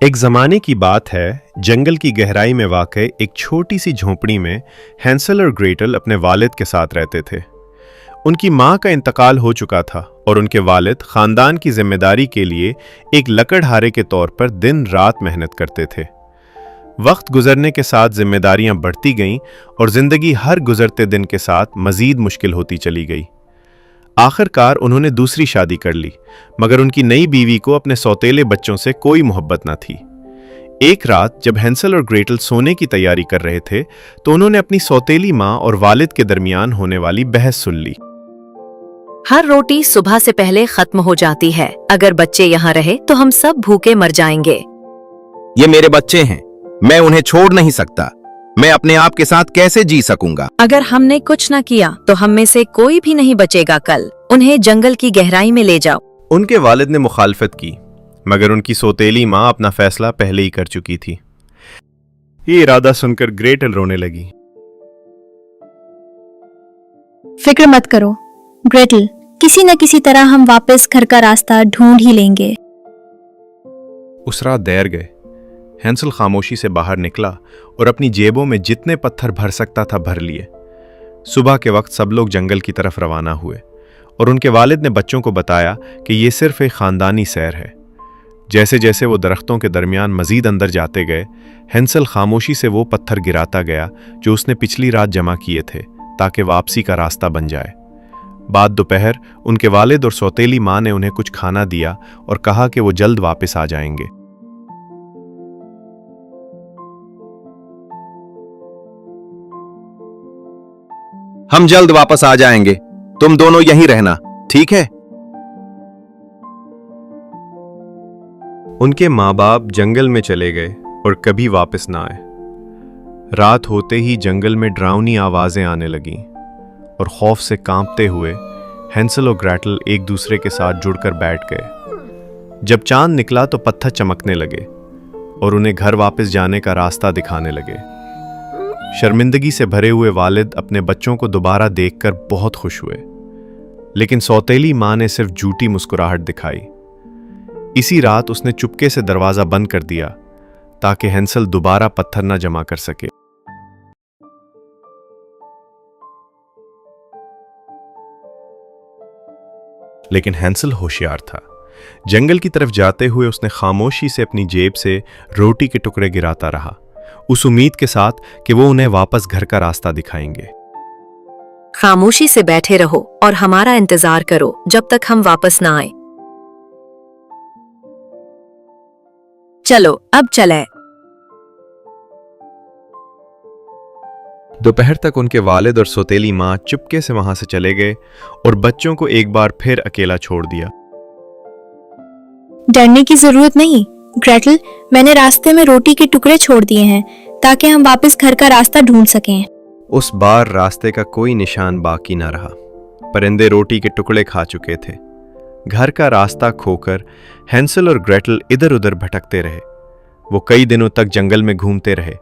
एक ज़माने की बात है, जंगल की गहराई में वाक़ई एक छोटी सी झोंपड़ी में हैंसल और ग्रेटल अपने वालिद के साथ रहते थे। उनकी माँ का इंतकाल हो चुका था और उनके वालिद ख़ानदान की जिम्मेदारी के लिए एक लकड़हारे के तौर पर दिन रात मेहनत करते थे। वक्त गुजरने के साथ जिम्मेदारियां बढ़ती गईं और ज़िंदगी हर गुजरते दिन के साथ मज़ीद मुश्किल होती चली गई। आखिरकार उन्होंने दूसरी शादी कर ली, मगर उनकी नई बीवी को अपने सौतेले बच्चों से कोई मोहब्बत न थी। एक रात जब हैंसल और ग्रेटल सोने की तैयारी कर रहे थे तो उन्होंने अपनी सौतेली माँ और वालिद के दरमियान होने वाली बहस सुन ली। हर रोटी सुबह से पहले खत्म हो जाती है। अगर बच्चे यहाँ रहे तो हम सब भूखे मर जाएंगे। ये मेरे बच्चे हैं, मैं उन्हें छोड़ नहीं सकता। मैं अपने आप के साथ कैसे जी सकूंगा? अगर हमने कुछ न किया तो हम में से कोई भी नहीं बचेगा। कल उन्हें जंगल की गहराई में ले जाओ। उनके वालिद ने मुखालफत की, मगर उनकी सौतेली माँ अपना फैसला पहले ही कर चुकी थी। ये इरादा सुनकर ग्रेटल रोने लगी। फिक्र मत करो ग्रेटल, किसी न किसी तरह हम वापस घर का रास्ता ढूंढ ही लेंगे। उस रात देर गए। हैंसल खामोशी से बाहर निकला और अपनी जेबों में जितने पत्थर भर सकता था भर लिए। सुबह के वक्त सब लोग जंगल की तरफ रवाना हुए और उनके वालिद ने बच्चों को बताया कि ये सिर्फ एक खानदानी सैर है। जैसे जैसे वो दरख्तों के दरमियान मजीद अंदर जाते गए, हैंसल खामोशी से वो पत्थर गिराता गया जो उसने पिछली रात जमा किए थे, ताकि वापसी का रास्ता बन जाए। बाद दोपहर उनके वालिद और सौतेली माँ ने उन्हें कुछ खाना दिया और कहा कि वो जल्द वापस आ जाएंगे। हम जल्द वापस आ जाएंगे, तुम दोनों यहीं रहना, ठीक है? उनके माँ बाप जंगल में चले गए और कभी वापस ना आए। रात होते ही जंगल में डरावनी आवाजें आने लगीं और खौफ से कांपते हुए हैंसल और ग्रेटल एक दूसरे के साथ जुड़कर बैठ गए। जब चांद निकला तो पत्थर चमकने लगे और उन्हें घर वापस जाने का रास्ता दिखाने लगे। शर्मिंदगी से भरे हुए वालिद अपने बच्चों को दोबारा देखकर बहुत खुश हुए, लेकिन सौतेली माँ ने सिर्फ झूठी मुस्कुराहट दिखाई। इसी रात उसने चुपके से दरवाजा बंद कर दिया ताकि हैंसल दोबारा पत्थर न जमा कर सके। लेकिन हैंसल होशियार था। जंगल की तरफ जाते हुए उसने खामोशी से अपनी जेब से रोटी के टुकड़े गिराता रहा, उस उम्मीद के साथ कि वो उन्हें वापस घर का रास्ता दिखाएंगे। खामोशी से बैठे रहो और हमारा इंतजार करो जब तक हम वापस ना आए। चलो अब चले। दोपहर तक उनके वालिद और सौतेली माँ चुपके से वहां से चले गए और बच्चों को एक बार फिर अकेला छोड़ दिया। डरने की जरूरत नहीं ग्रेटल, मैंने रास्ते में रोटी के टुकड़े छोड़ दिए हैं ताकि हम वापस घर का रास्ता ढूंढ सकें। उस बार रास्ते का कोई निशान बाकी ना रहा। परिंदे रोटी के टुकड़े खा चुके थे। घर का रास्ता खोकर हैंसल और ग्रेटल इधर उधर भटकते रहे। वो कई दिनों तक जंगल में घूमते रहे,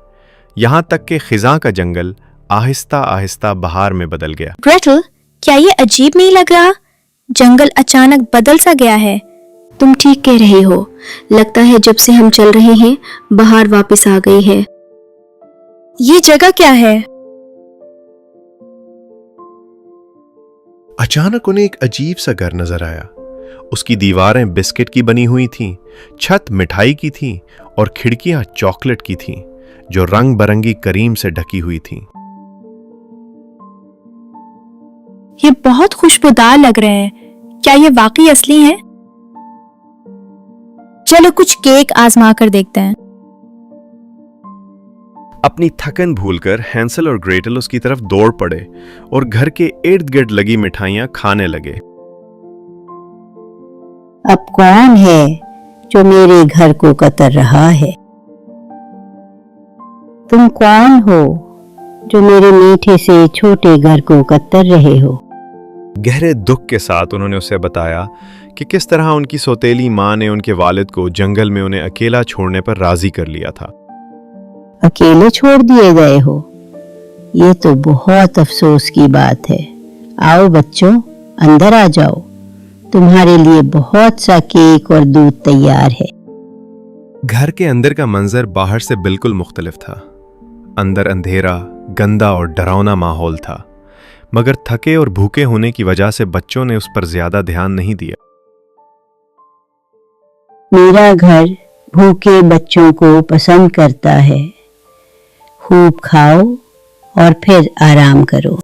यहाँ तक कि खिज़ां का जंगल आहिस्ता आहिस्ता बहार में बदल गया। ग्रेटल, क्या ये अजीब नहीं लग रहा? जंगल अचानक बदल सा गया है। तुम ठीक कह रहे हो, लगता है जब से हम चल रहे हैं बहार वापस आ गई है। ये जगह क्या है? अचानक उन्हें एक अजीब सा घर नजर आया। उसकी दीवारें बिस्किट की बनी हुई थीं, छत मिठाई की थी और खिड़कियां चॉकलेट की थीं जो रंग बरंगी करीम से ढकी हुई थीं। ये बहुत खुशबूदार लग रहे हैं। क्या ये वाकई असली है? चलो कुछ केक आजमा कर देखते हैं। अपनी थकन भूलकर हैंसल और ग्रेटल उसकी तरफ दौड़ पड़े और घर के इर्द गिर्द लगी मिठाइयां खाने लगे। अब कौन है जो मेरे घर को कतर रहा है? तुम कौन हो जो मेरे मीठे से छोटे घर को कतर रहे हो? गहरे दुख के साथ उन्होंने उसे बताया कि किस तरह उनकी सौतेली माँ ने उनके वालिद को जंगल में उन्हें अकेला छोड़ने पर राजी कर लिया था। अकेले छोड़ दिए गए हो? ये तो बहुत अफसोस की बात है। आओ बच्चों, अंदर आ जाओ। तुम्हारे लिए बहुत सा केक और दूध तैयार है। घर के अंदर का मंजर बाहर से बिल्कुल मुख्तलिफ था। अंदर अंधेरा, गंदा और डरावना माहौल था, मगर थके और भूखे होने की वजह से बच्चों ने उस पर ज्यादा ध्यान नहीं दिया। मेरा घर भूखे बच्चों को पसंद करता है। खूब खाओ और फिर आराम करो।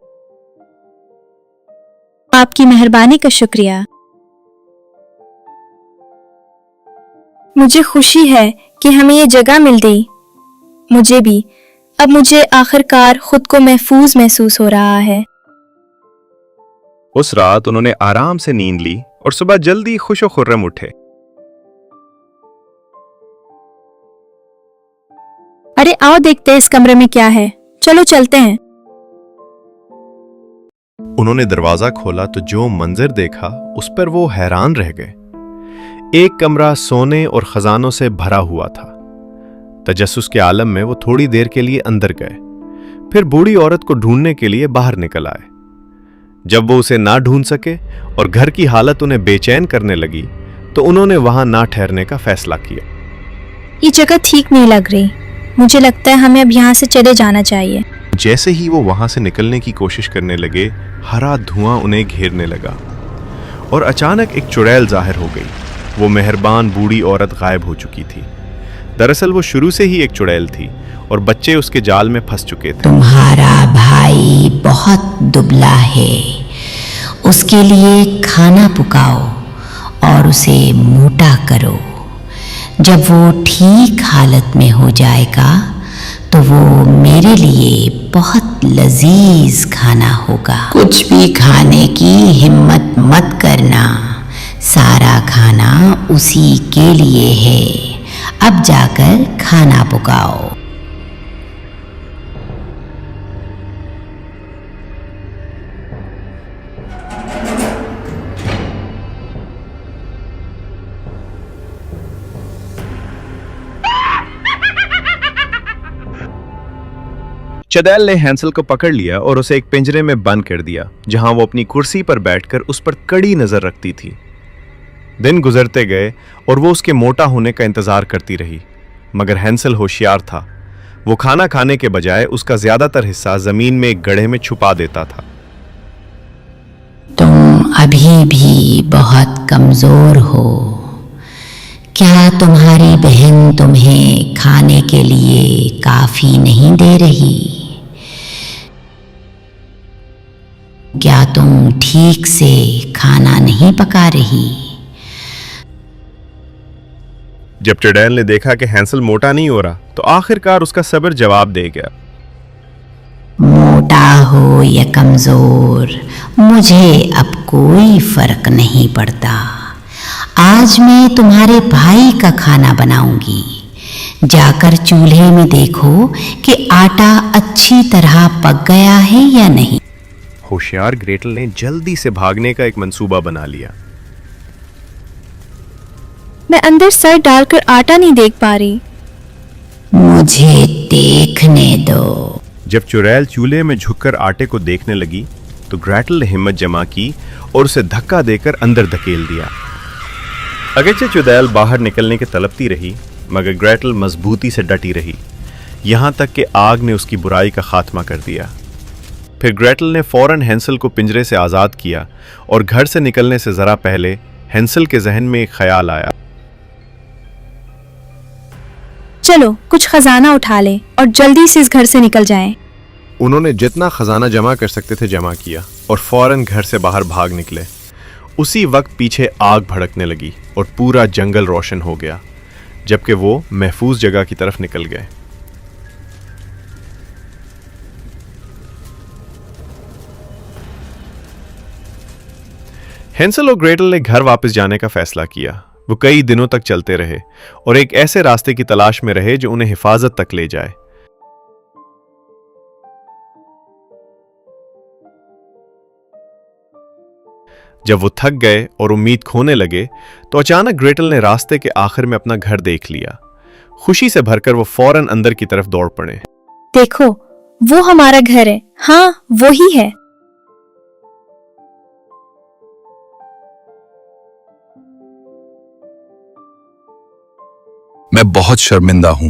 आपकी मेहरबानी का शुक्रिया। मुझे खुशी है कि हमें ये जगह मिल गई। मुझे भी। अब मुझे आखिरकार खुद को महफूज महसूस हो रहा है। उस रात उन्होंने आराम से नींद ली और सुबह जल्दी खुशो खुर्रम उठे। अरे आओ देखते हैं इस कमरे में क्या है। चलो चलते हैं। उन्होंने दरवाजा खोला तो जो मंजर देखा उस पर वो हैरान रह गए। एक कमरा सोने और खजानों से भरा हुआ था। तजस्सुस के आलम में वो थोड़ी देर के लिए अंदर गए, फिर बूढ़ी औरत को ढूंढने के लिए बाहर निकल आए। जब वो उसे ना ढूंढ सके और घर की हालत उन्हें बेचैन करने लगी तो उन्होंने वहां ना ठहरने का फैसला किया। ये जगह ठीक नहीं लग रही। मुझे लगता है हमें अब यहाँ से चले जाना चाहिए। जैसे ही वो वहां से निकलने की कोशिश करने लगे, हरा धुआं उन्हें घेरने लगा और अचानक एक चुड़ैल जाहिर हो गई। वो मेहरबान बूढ़ी औरत गायब हो चुकी थी। दरअसल वो शुरू से ही एक चुड़ैल थी और बच्चे उसके जाल में फंस चुके थे। तुम्हारा भाई बहुत दुबला है, उसके लिए खाना पकाओ और उसे मोटा करो। जब वो ठीक हालत में हो जाएगा तो वो मेरे लिए बहुत लजीज खाना होगा। कुछ भी खाने की हिम्मत मत करना, सारा खाना उसी के लिए है। अब जाकर खाना पकाओ। चुड़ैल ने हैंसल को पकड़ लिया और उसे एक पिंजरे में बंद कर दिया, जहां वो अपनी कुर्सी पर बैठकर उस पर कड़ी नजर रखती थी। दिन गुजरते गए और वो उसके मोटा होने का इंतजार करती रही, मगर हैंसल होशियार था। वो खाना खाने के बजाय उसका ज्यादातर हिस्सा जमीन में एक गड्ढे में छुपा देता था। तुम अभी भी बहुत कमजोर हो। क्या तुम्हारी बहन तुम्हें खाने के लिए काफी नहीं दे रही? क्या तुम ठीक से खाना नहीं पका रही? जब चुड़ैल ने देखा कि हैंसल मोटा नहीं हो रहा तो आखिरकार उसका सब्र जवाब दे गया। मोटा हो या कमजोर, मुझे अब कोई फर्क नहीं पड़ता। आज मैं तुम्हारे भाई का खाना बनाऊंगी। जाकर चूल्हे में देखो कि आटा अच्छी तरह पक गया है या नहीं। होशियार ग्रेटल ने जल्दी से भागने का एक मंसूबा बना लिया। मैं अंदर सर डालकर आटा नहीं देख पा रही। मुझे देखने दो। जब चुड़ैल चूल्हे में झुककर आटे को देखने लगी तो ग्रेटल ने हिम्मत जमा की और उसे धक्का देकर अंदर धकेल दिया। अगरचे चुड़ैल बाहर निकलने की तड़पती रही, मगर ग्रेटल मजबूती से डटी रही, यहां तक कि आग ने उसकी बुराई का खात्मा कर दिया। फिर ग्रेटल ने फौरन हैंसल को पिंजरे से आजाद किया और घर से निकलने से जरा पहले हैंसल के जहन में एक ख्याल आया। चलो कुछ खजाना उठा ले और जल्दी से इस घर से निकल जाएं। उन्होंने जितना खजाना जमा कर सकते थे जमा किया और फौरन घर से बाहर भाग निकले। उसी वक्त पीछे आग भड़कने लगी और पूरा जंगल रोशन हो गया, जबकि वो महफूज जगह की तरफ निकल गए। हैंसल और ग्रेटल ने घर वापस जाने का फैसला किया। वो कई दिनों तक चलते रहे और एक ऐसे रास्ते की तलाश में रहे जो उन्हें हिफाजत तक ले जाए। जब वो थक गए और उम्मीद खोने लगे तो अचानक ग्रेटल ने रास्ते के आखिर में अपना घर देख लिया। खुशी से भरकर वो फौरन अंदर की तरफ दौड़ पड़े। देखो, वो हमारा घर है। हाँ, वो ही है। मैं बहुत शर्मिंदा हूं।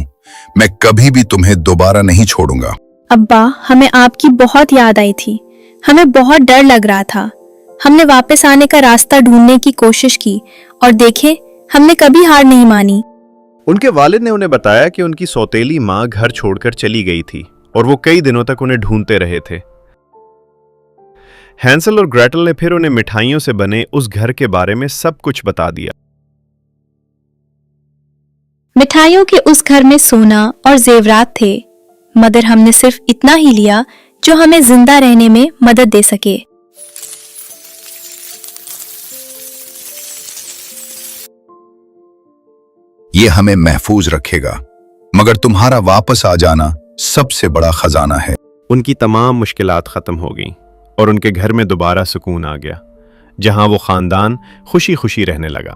मैं कभी भी तुम्हें दोबारा नहीं छोड़ूंगा। अब्बा, हमें आपकी बहुत याद आई थी। हमें बहुत डर लग रहा था। हमने वापस आने का रास्ता ढूंढने की कोशिश की और देखें, हमने कभी हार नहीं मानी। उनके वालिद ने उन्हें बताया कि उनकी सौतेली माँ घर छोड़कर चली गई थी और वो कई दिनों तक उन्हें ढूंढते रहे थे। हैंसल और ग्रेटल ने फिर उन्हें मिठाइयों से बने उस घर के बारे में सब कुछ बता दिया। मिठाइयों के उस घर में सोना और जेवरात थे, मगर हमने सिर्फ इतना ही लिया जो हमें जिंदा रहने में मदद दे सके। ये हमें महफूज रखेगा, मगर तुम्हारा वापस आ जाना सबसे बड़ा खजाना है। उनकी तमाम मुश्किलात खत्म हो गईं और उनके घर में दोबारा सुकून आ गया, जहां वो खानदान खुशी खुशी रहने लगा।